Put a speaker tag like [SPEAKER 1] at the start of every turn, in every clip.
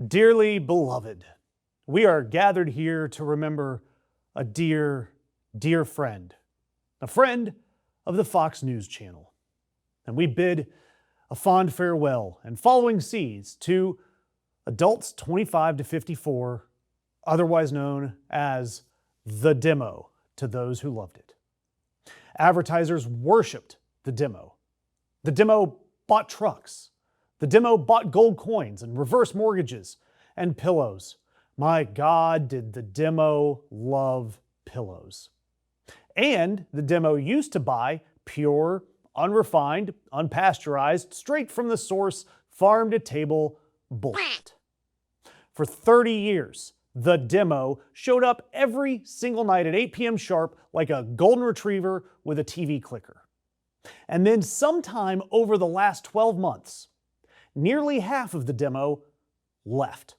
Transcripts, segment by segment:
[SPEAKER 1] Dearly beloved, we are gathered here to remember a dear, dear friend, a friend of the Fox News Channel. And we bid a fond farewell and following seas to adults 25 to 54, otherwise known as the demo to those who loved it. Advertisers worshipped the demo. The demo bought trucks. The demo bought gold coins and reverse mortgages and pillows. My God, did the demo love pillows. And the demo used to buy pure, unrefined, unpasteurized, straight from the source, farm to table bullshit. For 30 years, the demo showed up every single night at 8 p.m. sharp like a golden retriever with a TV clicker. And then sometime over the last 12 months, nearly half of the demo left.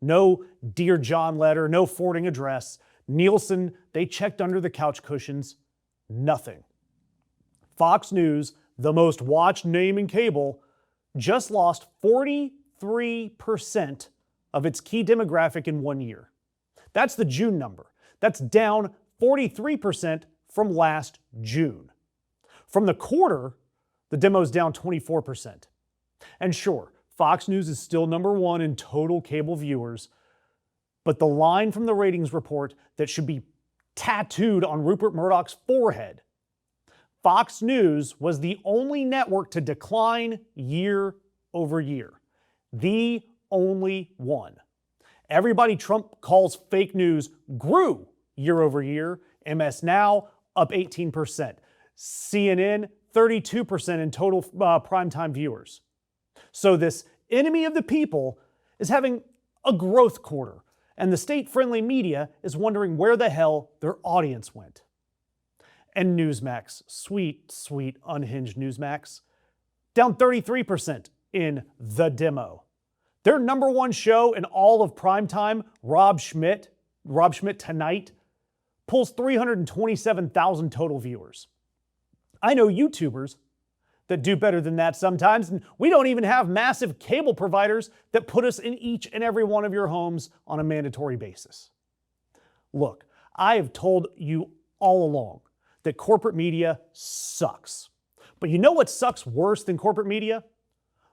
[SPEAKER 1] No Dear John letter, no forwarding address. Nielsen, they checked under the couch cushions. Nothing. Fox News, the most watched name in cable, just lost 43% of its key demographic in 1 year. That's the June number. That's down 43% from last June. From the quarter, the demo's down 24%. And sure, Fox News is still number one in total cable viewers, but the line from the ratings report that should be tattooed on Rupert Murdoch's forehead, Fox News was the only network to decline year over year. The only one. Everybody Trump calls fake news grew year over year. MS Now up 18%. CNN 32% in total primetime viewers. So this enemy of the people is having a growth quarter, and the state-friendly media is wondering where the hell their audience went. And Newsmax, sweet, sweet, unhinged Newsmax, down 33% in the demo. Their number one show in all of primetime, Rob Schmidt Tonight, pulls 327,000 total viewers. I know YouTubers that do better than that sometimes, and we don't even have massive cable providers that put us in each and every one of your homes on a mandatory basis. Look, I have told you all along that corporate media sucks. But you know what sucks worse than corporate media?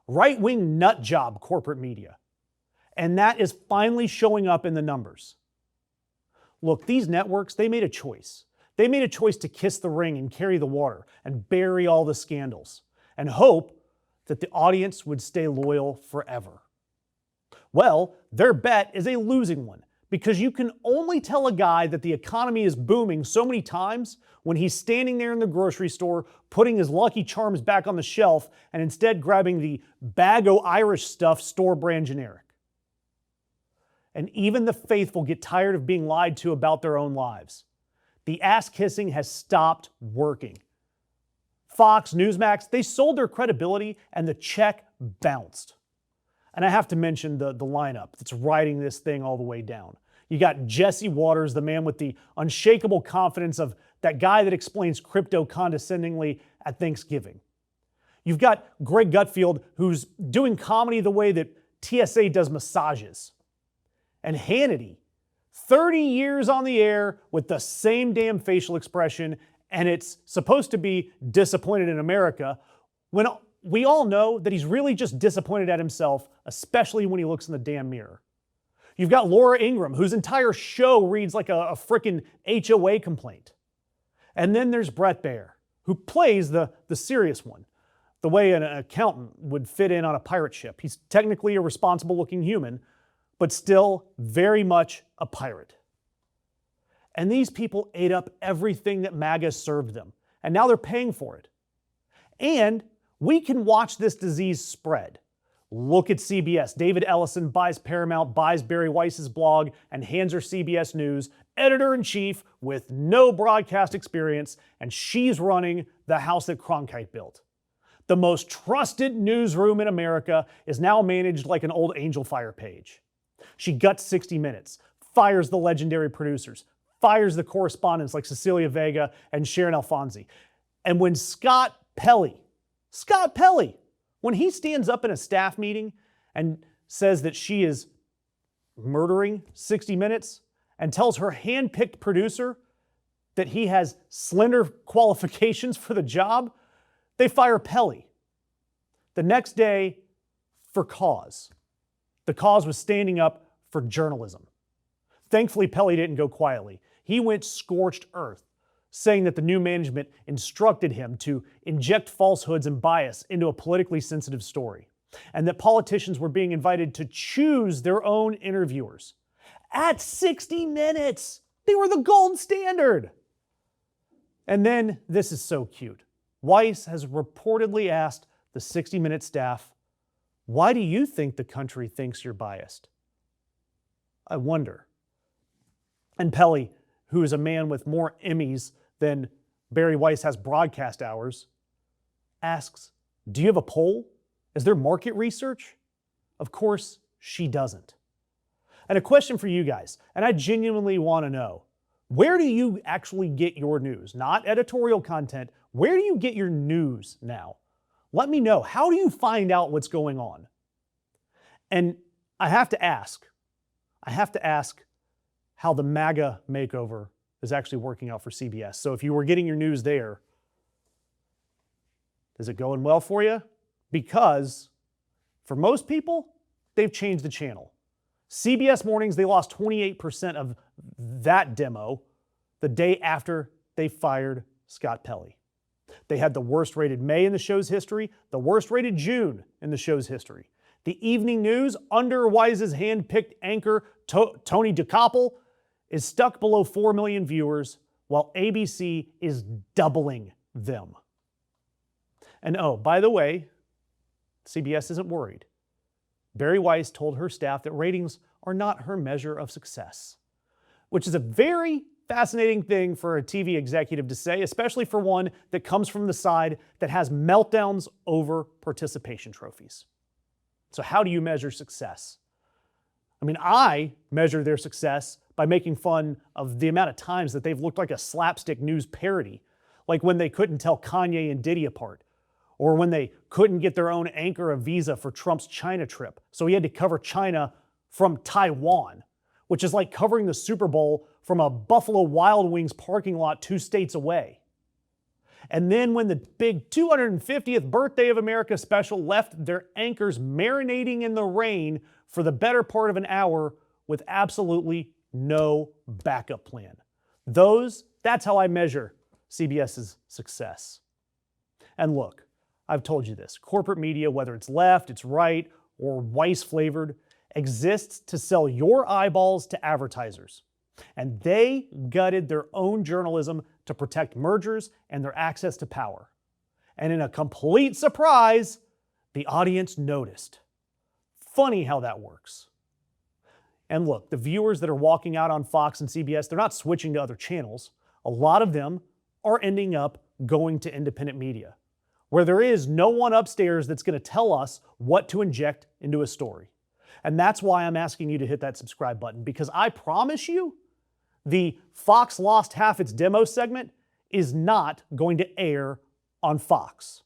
[SPEAKER 1] Right-wing nutjob corporate media. And that is finally showing up in the numbers. Look, these networks, they made a choice. They made a choice to kiss the ring and carry the water and bury all the scandals and hope that the audience would stay loyal forever. Well, their bet is a losing one because you can only tell a guy that the economy is booming so many times when he's standing there in the grocery store putting his Lucky Charms back on the shelf and instead grabbing the Bag-O Irish stuff store brand generic. And even the faithful get tired of being lied to about their own lives. The ass-kissing has stopped working. Fox, Newsmax, they sold their credibility and the check bounced. And I have to mention the lineup that's riding this thing all the way down. You got Jesse Waters, the man with the unshakable confidence of that guy that explains crypto condescendingly at Thanksgiving. You've got Greg Gutfeld, who's doing comedy the way that TSA does massages. And Hannity, 30 years on the air with the same damn facial expression, and it's supposed to be disappointed in America, when we all know that he's really just disappointed at himself, especially when he looks in the damn mirror. You've got Laura Ingraham, whose entire show reads like a frickin' HOA complaint. And then there's Brett Baier, who plays the serious one, the way an accountant would fit in on a pirate ship. He's technically a responsible-looking human, but still very much a pirate. And these people ate up everything that MAGA served them, and now they're paying for it. And we can watch this disease spread. Look at CBS. David Ellison buys Paramount, buys Bari Weiss's blog, and hands her CBS News, editor-in-chief with no broadcast experience, and she's running the house that Cronkite built. The most trusted newsroom in America is now managed like an old Angel Fire page. She guts 60 Minutes, fires the legendary producers, fires the correspondents like Cecilia Vega and Sharon Alfonsi. And when Scott Pelley, when he stands up in a staff meeting and says that she is murdering 60 Minutes and tells her hand-picked producer that he has slender qualifications for the job, they fire Pelley. The next day, for cause. The cause was standing up for journalism. Thankfully, Pelley didn't go quietly. He went scorched earth, saying that the new management instructed him to inject falsehoods and bias into a politically sensitive story, and that politicians were being invited to choose their own interviewers. At 60 Minutes, they were the gold standard. And then, this is so cute. Weiss has reportedly asked the 60 Minutes staff, "Why do you think the country thinks you're biased?" I wonder. And Pelley, who is a man with more Emmys than Bari Weiss has broadcast hours, asks, "Do you have a poll? Is there market research?" Of course, she doesn't. And a question for you guys, and I genuinely want to know, where do you actually get your news? Not editorial content. Where do you get your news now? Let me know. How do you find out what's going on? And I have to ask how the MAGA makeover is actually working out for CBS. So if you were getting your news there, is it going well for you? Because for most people, they've changed the channel. CBS Mornings, they lost 28% of that demo the day after they fired Scott Pelley. They had the worst rated May in the show's history, the worst rated June in the show's history. The evening news, under Weiss's hand-picked anchor, Tony DeCoppel, is stuck below 4 million viewers, while ABC is doubling them. And oh, by the way, CBS isn't worried. Bari Weiss told her staff that ratings are not her measure of success, which is a very fascinating thing for a TV executive to say, especially for one that comes from the side that has meltdowns over participation trophies. So how do you measure success? I mean, I measure their success by making fun of the amount of times that they've looked like a slapstick news parody, like when they couldn't tell Kanye and Diddy apart, or when they couldn't get their own anchor a visa for Trump's China trip, so he had to cover China from Taiwan, which is like covering the Super Bowl from a Buffalo Wild Wings parking lot 2 states away. And then when the big 250th Birthday of America special left their anchors marinating in the rain for the better part of an hour with absolutely no backup plan. That's how I measure CBS's success. And look, I've told you this, corporate media, whether it's left, it's right, or Weiss-flavored, exists to sell your eyeballs to advertisers. And they gutted their own journalism to protect mergers and their access to power. And in a complete surprise, the audience noticed. Funny how that works. And look, the viewers that are walking out on Fox and CBS, they're not switching to other channels. A lot of them are ending up going to independent media, where there is no one upstairs that's going to tell us what to inject into a story. And that's why I'm asking you to hit that subscribe button, because I promise you, the Fox lost half its demo segment is not going to air on Fox.